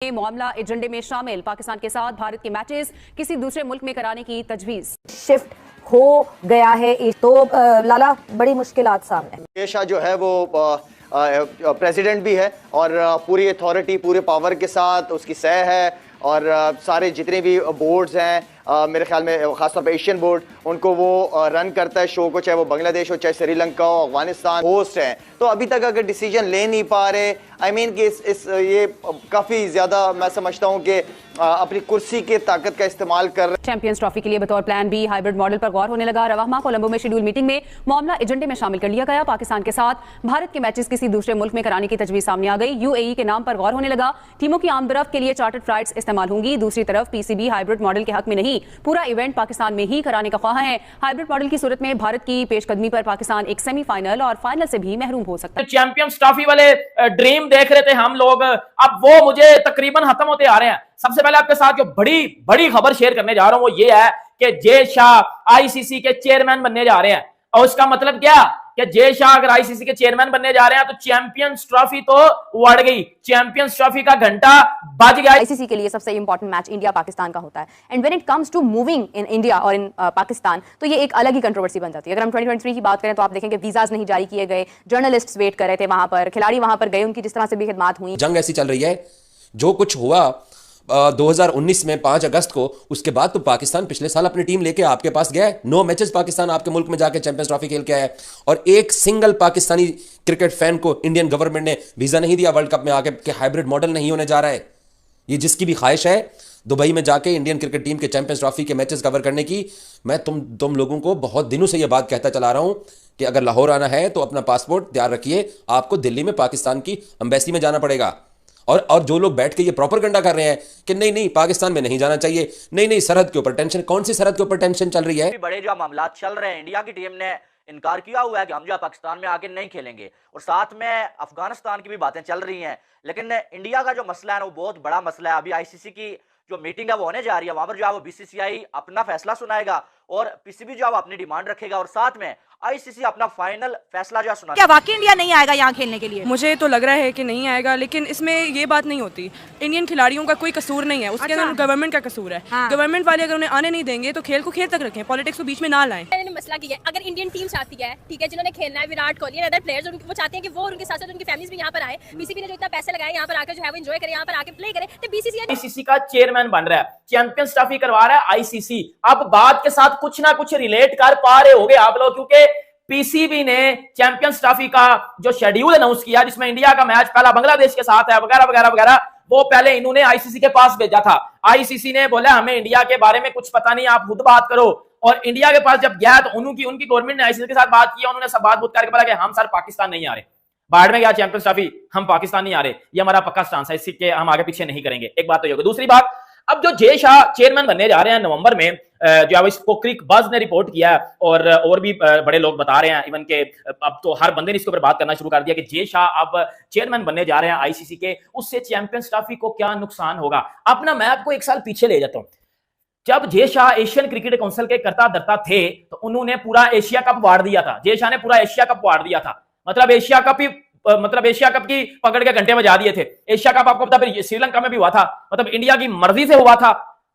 मामला एजेंडे में शामिल, पाकिस्तान के साथ भारत के मैचेस किसी दूसरे मुल्क में कराने की तजवीज। शिफ्ट हो गया है तो लाला बड़ी मुश्किलात सामने। पेशा जो है वो प्रेसिडेंट भी है और पूरी अथॉरिटी पूरे पावर के साथ उसकी सह है और सारे जितने भी बोर्ड्स हैं मेरे ख्याल में खासतौर पर एशियन बोर्ड उनको वो रन करता है शो को, चाहे वो बांग्लादेश हो चाहे श्रीलंका हो अफगानिस्तान होस्ट हैं। तो अभी तक अगर डिसीजन ले नहीं पा रहे, आई मीन कि ये काफ़ी ज़्यादा मैं समझता हूँ कि अपनी कुर्सी के ताकत का इस्तेमाल कर रहे। चैंपियंस ट्रॉफी के लिए बतौर प्लान बी हाइब्रिड मॉडल पर गौर होने लगा। रवामा कोलंबो में शेड्यूल मीटिंग में मामला एजेंडे में शामिल कर लिया गया। पाकिस्तान के साथ भारत के मैचेस किसी दूसरे मुल्क में कराने की तजवीज सामने आ गई। यूएई के नाम पर गौर होने लगा। टीमों की आमदरफ्त के लिए चार्टर्ड फ्लाइट्स इस्तेमाल होंगी। दूसरी तरफ पीसीबी हाइब्रिड मॉडल के हक में नहीं, पूरा इवेंट पाकिस्तान में ही कराने का ख्वाह है। हाइब्रिड मॉडल की सूरत में भारत की पेशकदमी पर पाकिस्तान एक सेमीफाइनल और फाइनल से भी महरूम हो सकता है। चैंपियंस ट्रॉफी वाले ड्रीम देख रहे थे हम लोग, अब वो मुझे तकरीबन खत्म होते आ रहे हैं। सबसे पहले आपके साथ जो बड़ी खबर शेयर करने जा रहा हूं वो ये है कि जय शाह आईसीसी के चेयरमैन बनने जा रहे हैं। और उसका मतलब क्या कि जय शाह अगर आईसीसी के चेयरमैन बनने जा रहे हैं तो चैंपियंस ट्रॉफी तो उड़ गई, चैंपियंस ट्रॉफी का घंटा बज गया। आईसीसी के लिए सबसे इंपॉर्टेंट मैच इंडिया पाकिस्तान का होता है and when it comes to moving in India और इन पाकिस्तान तो ये एक अलग ही कंट्रोवर्सी बन जाती है। अगर हम 2023 की बात करें तो आप देखेंगे वीजाज नहीं जारी किए गए, जर्नलिस्ट्स वेट कर रहे थे वहां पर, खिलाड़ी वहां पर गए, उनकी जिस तरह से भी खिदमत हुई। जंग ऐसी चल रही है, जो कुछ हुआ 2019 में 5 अगस्त को, उसके बाद तो पाकिस्तान पिछले साल अपनी टीम लेके आपके पास गया है। 9 मैचेस पाकिस्तान आपके मुल्क में जाके चैंपियंस ट्रॉफी खेल के आया है और एक सिंगल पाकिस्तानी क्रिकेट फैन को इंडियन गवर्नमेंट ने वीजा नहीं दिया वर्ल्ड कप में आके कि हाइब्रिड मॉडल नहीं होने जा रहा है। ये जिसकी भी ख्वाहिश है दुबई में जाके इंडियन क्रिकेट टीम के चैंपियंस ट्रॉफी के मैचेस कवर करने की, मैं तुम लोगों को बहुत दिनों से यह बात कहता चला रहा हूं कि अगर लाहौर आना है तो अपना पासपोर्ट तैयार रखिए, आपको दिल्ली में पाकिस्तान की एम्बेसी में जाना पड़ेगा। और जो लोग बैठ के ये प्रोपेगेंडा कर रहे हैं कि नहीं पाकिस्तान में नहीं जाना चाहिए, नहीं सरहद के ऊपर टेंशन, कौन सी सरहद के ऊपर टेंशन चल रही है? बड़े जो मामला चल रहे हैं, इंडिया की टीम ने इनकार किया हुआ है कि हम जो पाकिस्तान में आके नहीं खेलेंगे और साथ में अफगानिस्तान की भी बातें चल रही हैं। लेकिन इंडिया का जो मसला है वो बहुत बड़ा मसला है। अभी आईसीसी की जो मीटिंग है वो होने जा रही है, वहां पर जो है वो बीसीसीआई अपना फैसला सुनाएगा और पीसीबी जो है अपनी डिमांड रखेगा और साथ में आईसीसी अपना फाइनल फैसला जो सुना। क्या वाकई इंडिया नहीं आएगा यहाँ खेलने के लिए? मुझे तो लग रहा है कि नहीं आएगा, लेकिन इसमें ये बात नहीं होती, इंडियन खिलाड़ियों का कोई कसूर नहीं है, उसके अंदर गवर्नमेंट का कसूर है। हाँ। गवर्नमेंट वाले अगर उन्हें आने नहीं देंगे तो खेल को खेल तक रखें, पॉलिटिक्स को बीच में ना लाएं। मैंने मसला किया है, अगर इंडियन टीम चाहती है, ठीक है, जिन्होंने खेलना है, विराट कोहली अदर प्लेयर्स, वो चाहते हैं कि वो उनके साथ साथ उनकी फैमिलीज भी यहाँ पर आए, पीसीबी ने जो इतना पैसे लगाए यहाँ पर आकर जो है वो एंजॉय करे, यहाँ पर आके प्ले करे, तो बीसीसीआई का चेयरमैन बन रहा है, चैंपियंस ट्रॉफी करवा रहा है आईसीसी। अब बात के साथ कुछ ना कुछ रिलेट कर पा रहे होगे आप लोग, क्योंकि पीसीबी ने चैंपियंस ट्रॉफी का जो शेड्यूल अनाउंस किया जिसमें इंडिया का मैच पहला बांग्लादेश के साथ है वगैरह वगैरह वगैरह, वो पहले इन्होंने आईसीसी के पास भेजा था। आईसीसी ने बोला हमें इंडिया के बारे में कुछ पता नहीं, आप खुद बात करो। और इंडिया के पास जब गया तो उनकी गवर्नमेंट ने आईसीसी के साथ बात किया, उन्होंने सब बात करके बोला कि हम सर पाकिस्तान नहीं आ रहे, बाहर में गया चैंपियंस ट्रॉफी, हम पाकिस्तान नहीं आ रहे, ये हमारा पक्का स्टांस है, इसके हम आगे पीछे नहीं करेंगे। एक बात तो ये होगी। दूसरी बात, अब जो जय शाह चेयरमैन बनने जा रहे हैं नवंबर में, जो है इसको क्रिक बज ने रिपोर्ट किया है और भी बड़े लोग बता रहे हैं, इवन के अब तो हर बंदे ने इसके ऊपर बात करना शुरू कर दिया कि जय शाह अब चेयरमैन बनने जा रहे हैं आईसीसी के, उससे चैंपियंस ट्रॉफी को क्या नुकसान होगा। अपना मैं आपको एक साल पीछे ले जाता हूं। जब Jay Shah Asian cricket council के कर्ता धर्ता थे तो उन्होंने पूरा एशिया कप वार दिया था। जय शाह ने पूरा एशिया कप वार दिया था, मतलब एशिया कप की पकड़ के घंटे में जा दिए थे। एशिया कप आपको पता फिर श्रीलंका में भी हुआ था, मतलब इंडिया की मर्जी से हुआ था,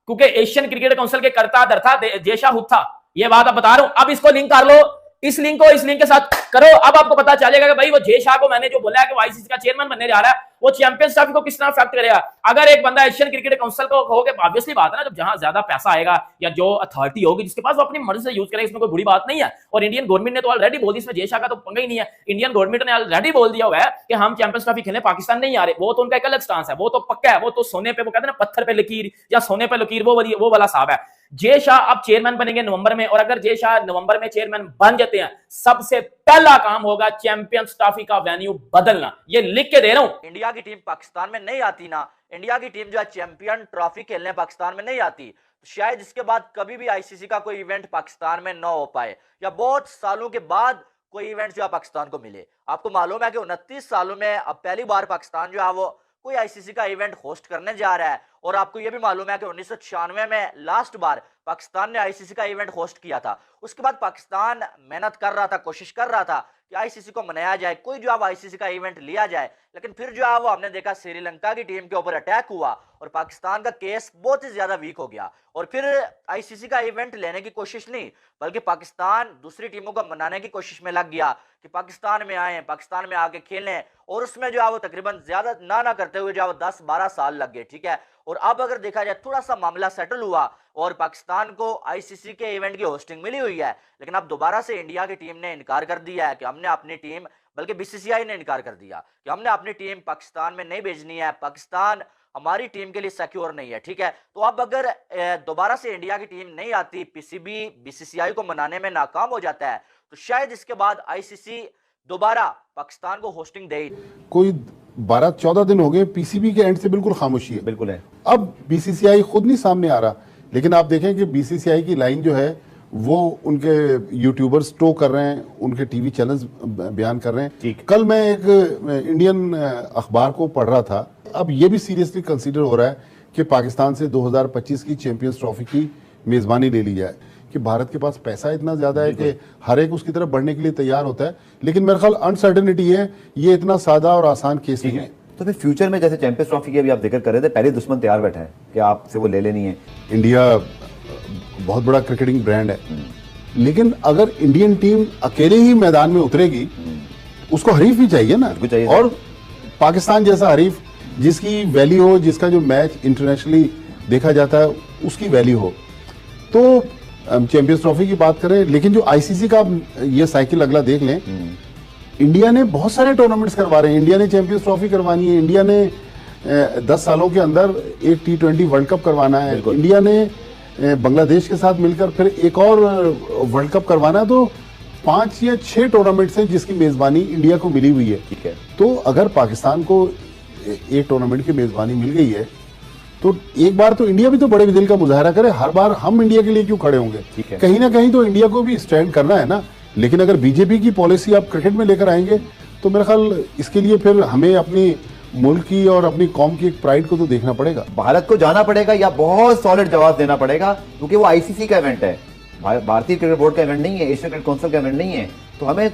क्योंकि एशियन क्रिकेट काउंसिल के कर्ता धर्ता जय शाह खुद था। ये बात आप बता रहा हूं। अब इसको लिंक कर लो, इस लिंक को इस लिंक के साथ करो, अब आपको पता चलेगा कि भाई वो जय शाह को मैंने जो बोला है कि वो आईसीसी का चेयरमैन बनने जा रहा है, वो चैंपियंस ट्रॉफी को किस तरह इफेक्ट करेगा। अगर एक बंदा एशियन क्रिकेट काउंसिल को कहोगे, ऑब्वियसली बात है ना, जब जहां ज्यादा पैसा आएगा या जो अथॉरिटी होगी जिसके पास वो अपनी मर्जी से यूज करेगा, इसमें कोई बुरी बात नहीं है। और इंडियन गवर्नमेंट ने तो ऑलरेडी बोल दी, इसमें जय शाह का तो पंगा ही नहीं है। इंडियन गवर्नमेंट ने ऑलरेडी बोल दिया हुआ है कि हम चैंपियंस ट्रॉफी खेलने पाकिस्तान नहीं आ रहे। वो तो उनका एक अलग स्टांस है, वो तो पक्का है, वो तो सोने पे, वो कहते हैं ना पत्थर पे लकीर या सोने पे लकीर, वो वाला साहब है। जय शाह अब चेयरमैन बनेंगे नवंबर में, और अगर जय शाह नवंबर में चेयरमैन बन जाते हैं, सबसे पहला काम होगा चैंपियंस ट्रॉफी का वेन्यू बदलना। ये लिख के दे रहा हूं। इंडिया की टीम पाकिस्तान में नहीं आती ना, इंडिया की टीम जो है चैंपियन ट्रॉफी खेलने पाकिस्तान में नहीं आती, तो शायद इसके बाद कभी भी आईसीसी का कोई इवेंट पाकिस्तान में ना हो पाए, या बहुत सालों के बाद कोई इवेंट जो है पाकिस्तान को मिले। आपको मालूम है कि 29 सालों में अब पहली बार पाकिस्तान जो है वो कोई आईसीसी का इवेंट होस्ट करने जा रहा है। और आपको यह भी मालूम है कि 1996 में लास्ट बार पाकिस्तान ने आईसीसी का इवेंट होस्ट किया था। उसके बाद पाकिस्तान मेहनत कर रहा था, कोशिश कर रहा था कि आईसीसी को मनाया जाए, कोई जो अब आईसीसी का इवेंट लिया जाए, लेकिन फिर जो है वो हमने देखा श्रीलंका की टीम के ऊपर अटैक हुआ और पाकिस्तान का केस बहुत ही ज्यादा वीक हो गया और फिर आईसीसी का इवेंट लेने की कोशिश नहीं बल्कि पाकिस्तान दूसरी टीमों को मनाने की कोशिश में लग गया कि पाकिस्तान में आए, पाकिस्तान में आके खेलें, और उसमें जो है वो तकरीबन ज्यादा ना करते हुए जो है वो 10-12 साल लग गए। ठीक है, और अब अगर देखा जाए थोड़ा सा मामला सेटल हुआ और पाकिस्तान को आईसीसी के इवेंट की होस्टिंग मिली हुई है, लेकिन अब दोबारा से इंडिया की टीम ने इनकार कर दिया है कि हमने अपनी टीम, बल्कि बीसीसीआई ने इनकार कर दिया कि हमने अपनी टीम पाकिस्तान में नहीं भेजनी है, पाकिस्तान हमारी टीम के लिए सिक्योर नहीं है। ठीक है, तो अब अगर दोबारा से इंडिया की टीम नहीं आती, पीसीबी बीसीसीआई को मनाने में नाकाम हो जाता है, तो शायद इसके बाद आईसीसी दोबारा पाकिस्तान को होस्टिंग दे। कोई 12-14 दिन हो गए पीसीबी के एंड से बिल्कुल खामोशी है। बिल्कुल है। अब बीसीसीआई खुद नहीं सामने आ रहा, लेकिन आप देखें कि बीसीसीआई की लाइन जो है वो उनके यूट्यूबर्स टो कर रहे हैं, उनके टीवी चैनल्स बयान कर रहे हैं। कल मैं एक इंडियन अखबार को पढ़ रहा था, अब ये भी सीरियसली कंसीडर हो रहा है कि पाकिस्तान से 2025 की चैंपियंस ट्रॉफी की मेजबानी ले ली जाए, कि भारत के पास पैसा इतना ज्यादा है कि हर एक उसकी तरफ बढ़ने के लिए तैयार होता है, लेकिन मेरे ख्याल अनसर्टेनिटी है, ये इतना सादा और आसान केस नहीं है। तो फिर फ्यूचर में जैसे चैंपियंस ट्रॉफी की अभी आप जिक्र कर रहे थे, पहले दुश्मन तैयार बैठा है कि आपसे वो ले लेनी है। इंडिया बहुत बड़ा क्रिकेटिंग ब्रांड है, लेकिन अगर इंडियन टीम अकेले ही मैदान में उतरेगी, उसको हरीफ भी चाहिए ना, और पाकिस्तान जैसा हरीफ जिसकी वैल्यू हो, जिसका जो मैच इंटरनेशनली देखा जाता है उसकी वैल्यू हो। तो चैंपियंस ट्रॉफी की बात करें, लेकिन जो आईसीसी का ये साइकिल अगला देख लें, इंडिया ने बहुत सारे टूर्नामेंट्स करवा रहे हैं। इंडिया ने चैंपियंस ट्रॉफी करवानी है, इंडिया ने 10 सालों के अंदर एक T20 वर्ल्ड कप करवाना है, इंडिया ने बांग्लादेश के साथ मिलकर फिर एक और वर्ल्ड कप करवाना है। तो 5 या 6 टूर्नामेंट्स हैं जिसकी मेजबानी इंडिया को मिली हुई है। ठीक है, तो अगर पाकिस्तान को एक टूर्नामेंट की मेजबानी मिल गई है, तो एक बार तो इंडिया भी तो बड़े दिल का मुजाहरा करे। हर बार हम इंडिया के लिए क्यों खड़े होंगे? कहीं ना कहीं तो इंडिया को भी स्टैंड करना है ना। लेकिन अगर बीजेपी की पॉलिसी आप क्रिकेट में लेकर आएंगे, तो मेरा ख्याल इसके लिए फिर हमें अपनी मुल्क की और अपनी कौम की एक प्राइड को तो देखना पड़ेगा। भारत को जाना पड़ेगा या बहुत सॉलिड जवाब देना पड़ेगा, क्योंकि वो आईसीसी का इवेंट है, भारतीय क्रिकेट बोर्ड का इवेंट नहीं है, एशिया क्रिकेट काउंसिल का इवेंट नहीं है। तो हमें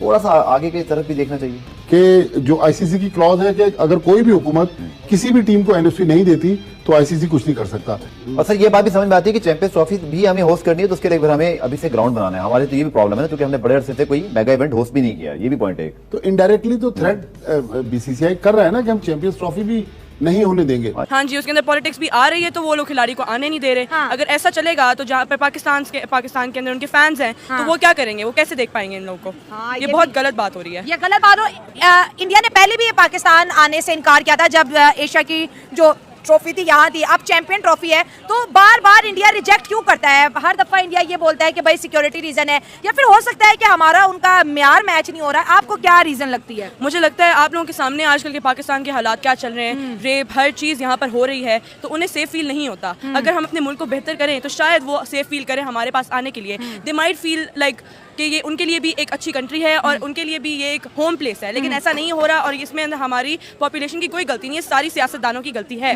थोड़ा सा आगे की तरफ भी देखना चाहिए कि जो आईसीसी की क्लॉज है कि अगर कोई भी हुकूमत किसी भी टीम को एनओसी नहीं देती तो आईसीसी कुछ नहीं कर सकता। और सर ये बात भी समझ में आती है कि चैंपियंस ट्रॉफी भी हमें होस्ट करनी है, तो उसके लिए हमें अभी से ग्राउंड बनाना है। हमारे तो ये भी प्रॉब्लम है ना, क्योंकि हमने बड़े अरसे से कोई मेगा इवेंट होस्ट भी नहीं किया, ये भी पॉइंट है। तो इनडायरेक्टली तो थ्रेट बीसीसीआई कर रहा है ना कि हम चैंपियंस ट्रॉफी भी नहीं होने देंगे। हाँ जी, उसके अंदर पॉलिटिक्स भी आ रही है, तो वो लोग खिलाड़ी को आने नहीं दे रहे। हाँ। अगर ऐसा चलेगा तो जहाँ पर पाकिस्तान के अंदर उनके फैंस हैं, हाँ, तो वो क्या करेंगे, वो कैसे देख पाएंगे इन लोगों को? हाँ, ये बहुत गलत बात हो रही है। ये गलत बात हो। इंडिया ने पहले भी पाकिस्तान आने से इनकार किया था जब एशिया की जो ट्रॉफी थी यहाँ थी, अब चैंपियन ट्रॉफी है, तो बार बार इंडिया रिजेक्ट क्यों करता है? हर दफा इंडिया ये बोलता है कि भाई सिक्योरिटी रीजन है, या फिर हो सकता है कि हमारा उनका म्यार मैच नहीं हो रहा है। आपको क्या रीजन लगती है? मुझे लगता है आप लोगों के सामने आजकल के पाकिस्तान के हालात क्या चल रहे हैं, रेप हर चीज यहाँ पर हो रही है, तो उन्हें सेफ फील नहीं होता। अगर हम अपने मुल्क को बेहतर करें तो शायद वो सेफ फील करें हमारे पास आने के लिए। दे माइट फील लाइक कि ये उनके लिए भी एक अच्छी कंट्री है और उनके लिए भी ये एक होम प्लेस है, लेकिन ऐसा नहीं हो रहा। और इसमें हमारी पॉपुलेशन की कोई गलती नहीं है, सारी सियासतदानों की गलती है।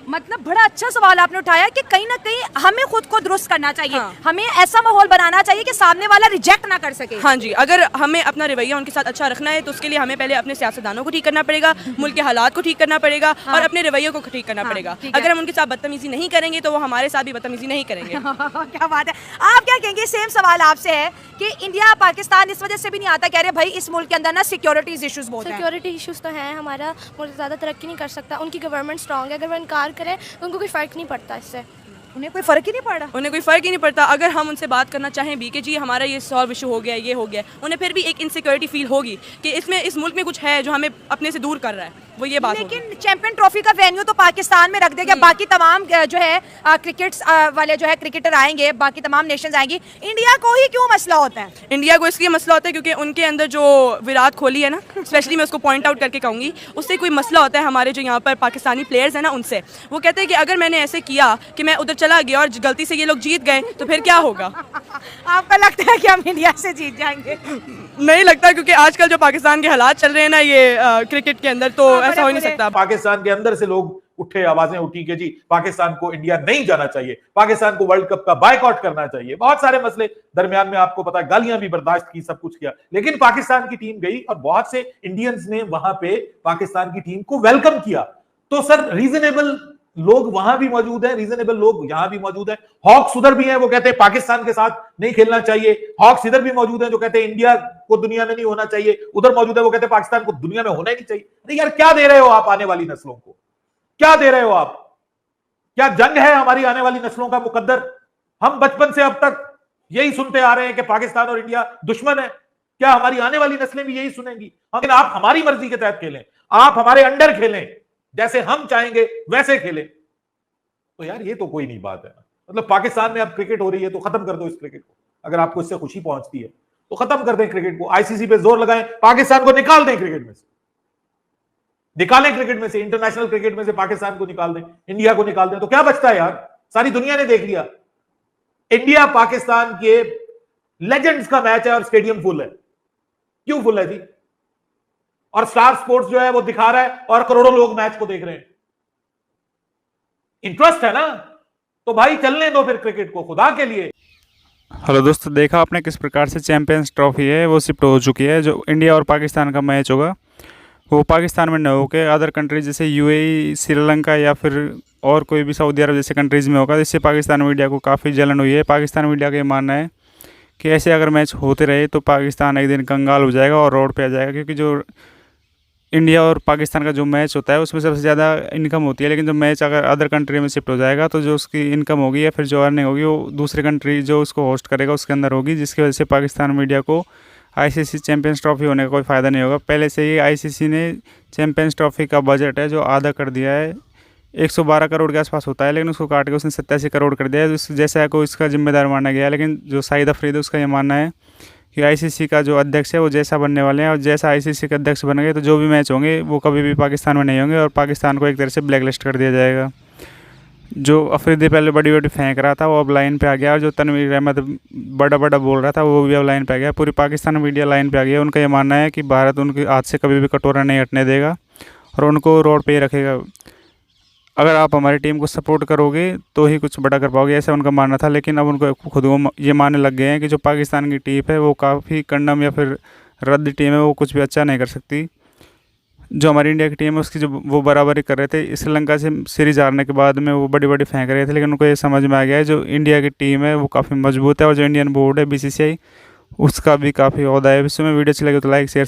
मतलब बड़ा अच्छा सवाल आपने उठाया कि कहीं ना कहीं हमें खुद को दुरुस्त करना चाहिए। हाँ। हमें ऐसा माहौल बनाना चाहिए कि सामने वाला रिजेक्ट ना कर सके। हाँ जी, अगर हमें अपना रवैया उनके साथ अच्छा रखना है तो उसके लिए हमें पहले अपने सियासतदानों को ठीक करना पड़ेगा, मुल्क के हालात को ठीक करना पड़ेगा, और अपने रवैये को ठीक करना पड़ेगा। अगर हम उनके साथ बदतमीजी नहीं करेंगे तो वो हमारे साथ भी बदतमीजी नहीं करेंगे। क्या बात है। आप क्या कहेंगे? सेम सवाल आपसे है कि इंडिया पाकिस्तान इस वजह से भी नहीं आता, कह रहे भाई इस मुल्क के अंदर ना सिक्योरिटीज इश्यूज बहुत हैं। सिक्योरिटी इश्यूज तो हैं, हमारा मुल्क ज़्यादा तरक्की नहीं कर सकता। उनकी गवर्नमेंट स्ट्रांग है, अगर वो इनकार करें तो उनको कोई फ़र्क नहीं पड़ता इससे। उन्हें कोई फ़र्क ही नहीं पड़ रहा। उन्हें कोई फ़र्क ही नहीं पड़ता। अगर हम उनसे बात करना चाहें भी कि जी हमारा ये सॉल्व इशू हो गया, ये हो गया, उन्हें फिर भी एक इनसिक्योरिटी फील होगी कि इसमें इस मुल्क में कुछ है जो हमें अपने से दूर कर रहा है, वो ये बात। लेकिन चैंपियन ट्रॉफी का वेन्यू तो पाकिस्तान में रख देगा, बाकी तमाम जो है क्रिकेट वाले जो है क्रिकेटर आएंगे, बाकी तमाम नेशंस आएंगी। इंडिया को ही क्यों मसला होता है? इंडिया को इसलिए मसला होता है क्योंकि उनके अंदर जो विराट कोहली है ना, स्पेशली मैं उसको पॉइंट आउट करके कहूँगी, उससे कोई मसला होता है हमारे जो यहाँ पर पाकिस्तानी प्लेयर्स हैं ना, उनसे। वो कहते हैं कि अगर मैंने ऐसे किया कि मैं उधर चला गया और गलती से ये लोग जीत गए तो फिर क्या होगा? आपको लगता है कि हम इंडिया से जीत जाएंगे? नहीं लगता, क्योंकि आजकल जो पाकिस्तान के हालात चल रहे हैं ना ये क्रिकेट के अंदर, तो ऐसा हो नहीं सकता। पाकिस्तान के अंदर से लोग उठे, आवाजें उठी कि जी पाकिस्तान को इंडिया नहीं जाना चाहिए, पाकिस्तान को वर्ल्ड कप का बायकॉट करना चाहिए, बहुत सारे मसले दरमियान में आपको पता, गालियां भी बर्दाश्त की, सब कुछ किया, लेकिन पाकिस्तान की टीम गई और बहुत से इंडियंस ने वहां पे पाकिस्तान की टीम को वेलकम किया। तो सर रीजनेबल लोग वहां भी मौजूद हैं, रीजनेबल लोग यहां भी मौजूद हैं। हॉक्स उधर भी हैं, वो कहते हैं पाकिस्तान के साथ नहीं खेलना चाहिए। हॉक्स इधर भी मौजूद हैं जो कहते हैं इंडिया को दुनिया में नहीं होना चाहिए। उधर मौजूद है वो कहते हैं पाकिस्तान को दुनिया में होना ही नहीं चाहिए। अरे यार क्या दे रहे हो आप आने वाली नस्लों को? क्या दे रहे हो आप? क्या जंग है हमारी आने वाली नस्लों का मुकद्दर? हम बचपन से अब तक यही सुनते आ रहे हैं कि पाकिस्तान और इंडिया दुश्मन है। क्या हमारी आने वाली नस्लें भी यही सुनेंगी? लेकिन आप हमारी मर्जी के तहत खेलें, आप हमारे अंडर खेलें, जैसे हम चाहेंगे वैसे खेलें, तो यार ये तो कोई नहीं बात है ना। मतलब पाकिस्तान में अब क्रिकेट हो रही है तो खत्म कर दो इस क्रिकेट को। अगर आपको इससे खुशी पहुंचती है तो खत्म कर दें क्रिकेट को, आईसीसी पे जोर लगाएं, पाकिस्तान को निकाल दें क्रिकेट में से, निकालें क्रिकेट में से, इंटरनेशनल क्रिकेट में से पाकिस्तान को निकाल दें, इंडिया को निकाल दें, तो क्या बचता है यार? सारी दुनिया ने देख लिया, इंडिया पाकिस्तान के लेजेंड्स का मैच है और स्टेडियम फुल है। क्यों फुल है जी? और स्टार स्पोर्ट्स जो है वो दिखा रहा है और करोड़ों लोग मैच को देख रहे हैं। इंटरेस्ट है ना, तो भाई चलने दो फिर क्रिकेट को, खुदा के लिए। हेलो दोस्तों, देखा आपने किस प्रकार से चैंपियंस ट्रॉफी है वो शिफ्ट हो चुकी है। जो इंडिया और पाकिस्तान का मैच होगा वो पाकिस्तान में न होकर अदर कंट्रीज जैसे यूएई, श्रीलंका या फिर और कोई भी सऊदी अरब जैसे कंट्रीज़ में होगा। इससे पाकिस्तान मीडिया को काफ़ी जलन हुई है। पाकिस्तान मीडिया का ये मानना है कि ऐसे अगर मैच होते रहे तो पाकिस्तान एक दिन कंगाल हो जाएगा और रोड पे आ जाएगा, क्योंकि जो इंडिया और पाकिस्तान का जो मैच होता है उसमें सबसे ज़्यादा इनकम होती है। लेकिन जो मैच अगर अदर कंट्री में शिफ्ट हो जाएगा तो जो उसकी इनकम होगी या फिर जो अर्निंग होगी वो दूसरी कंट्री जो उसको होस्ट करेगा उसके अंदर होगी, जिसकी वजह से पाकिस्तान मीडिया को आईसीसी चैंपियंस ट्रॉफी होने का कोई फ़ायदा नहीं होगा। पहले से ही आईसीसी ने चैंपियंस ट्रॉफी का बजट है जो आधा कर दिया है, 112 करोड़ के आसपास होता है, लेकिन उसको काट के उसने 87 करोड़ कर दिया है, जैसा को इसका जिम्मेदार माना गया है। लेकिन जो शाहिद अफरीदी उसका ये मानना है कि आईसीसी का जो अध्यक्ष है वो जैसा बनने वाले हैं और जैसा आईसीसी के अध्यक्ष बन गए तो जो भी मैच होंगे वो कभी भी पाकिस्तान में नहीं होंगे और पाकिस्तान को एक तरह से ब्लैक लिस्ट कर दिया जाएगा। जो अफरीदी पहले बड़ी बड़ी फेंक रहा था वो अब लाइन पे आ गया और जो तनवीर अहमद बड़ा बड़ा बोल रहा था वो भी अब लाइन पे आ गया। पूरी पाकिस्तान मीडिया लाइन पे आ गया। उनका ये मानना है कि भारत उनके हाथ से कभी भी कटोरा नहीं हटने देगा और उनको रोड पे ही रखेगा। अगर आप हमारी टीम को सपोर्ट करोगे तो ही कुछ बड़ा कर पाओगे, ऐसा उनका मानना था। लेकिन अब उनको खुद को ये मानने लग गए हैं कि जो पाकिस्तान की टीम है वो काफ़ी कंडम या फिर रद्द टीम है, वो कुछ भी अच्छा नहीं कर सकती। जो हमारी इंडिया की टीम है उसकी जो वो बराबरी कर रहे थे श्रीलंका से सीरीज हारने के बाद में, वो बड़ी बड़ी फेंक रहे थे, लेकिन उनको ये समझ में आ गया है जो इंडिया की टीम है वो काफ़ी मजबूत है और जो इंडियन बोर्ड है बीसीसीआई उसका भी काफ़ी ओहदा है। विश्व में वीडियो अच्छी लगे तो लाइक शेयर